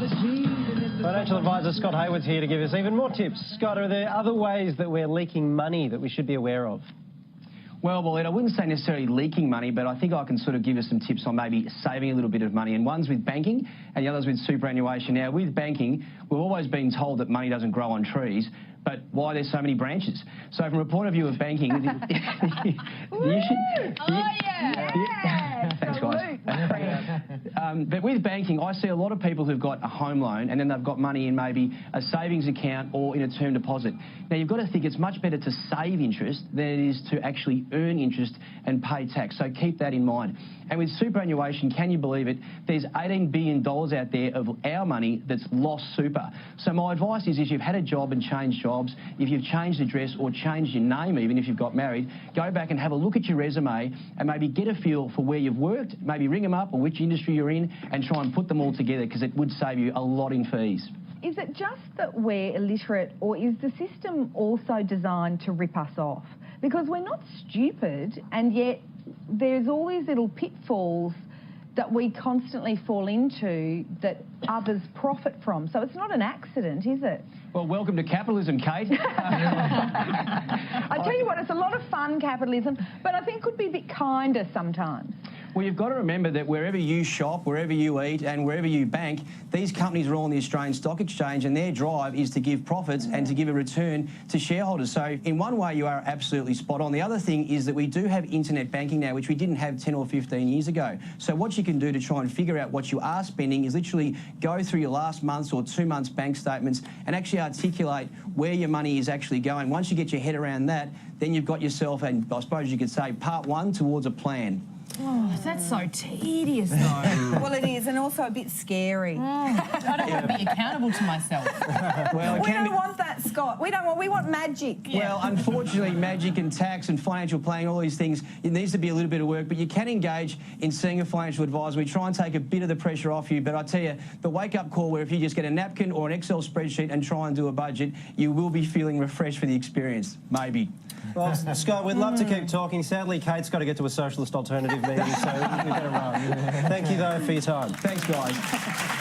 Financial advisor Scott Hayward's here to give us even more tips. Scott, are there other ways that we're leaking money that we should be aware of? Well, Waleed, I wouldn't say necessarily leaking money, but I think I can sort of give us some tips on maybe saving a little bit of money. And one's with banking and the other's with superannuation. Now, with banking, we've always been told that money doesn't grow on trees, but why there's so many branches? So from a point of view of banking... Thanks, guys. But with banking, I see a lot of people who've got a home loan and then they've got money in maybe a savings account or in a term deposit. Now, you've got to think it's much better to save interest than it is to actually earn interest and pay tax. So keep that in mind. And with superannuation, can you believe it? There's $18 billion out there of our money that's lost super. So my advice is if you've had a job and changed jobs, if you've changed address or changed your name even if you've got married, go back and have a look at your resume and maybe get a feel for where you've worked, maybe ring them up or which industry you're in and try and put them all together because it would save you a lot in fees. Is it just that we're illiterate or is the system also designed to rip us off? Because we're not stupid and yet there's all these little pitfalls that we constantly fall into that others profit from. So it's not an accident, is it? Well, welcome to capitalism, Kate. I tell you what, it's a lot of fun, capitalism, but I think it could be a bit kinder sometimes. Well, you've got to remember that wherever you shop, wherever you eat and wherever you bank, these companies are all on the Australian Stock Exchange and their drive is to give profits and to give a return to shareholders. So in one way, you are absolutely spot on. The other thing is that we do have internet banking now, which we didn't have 10 or 15 years ago. So what you can do to try and figure out what you are spending is literally go through your last month's or 2 months' bank statements and actually articulate where your money is actually going. Once you get your head around that, then you've got yourself, and I suppose you could say, part one towards a plan. Oh, that's so tedious, though. Well, it is, and also a bit scary. I don't want to be accountable to myself. Well, we don't want that, Scott. We want magic. Yeah. Well, unfortunately, magic and tax and financial planning, all these things, it needs to be a little bit of work, but you can engage in seeing a financial advisor. We try and take a bit of the pressure off you, but I tell you, the wake-up call where if you just get a napkin or an Excel spreadsheet and try and do a budget, you will be feeling refreshed for the experience. Maybe. Well, Scott, we'd love to keep talking. Sadly, Kate's got to get to a socialist alternative meeting, so we better run. Thank you, though, for your time. Thanks, guys.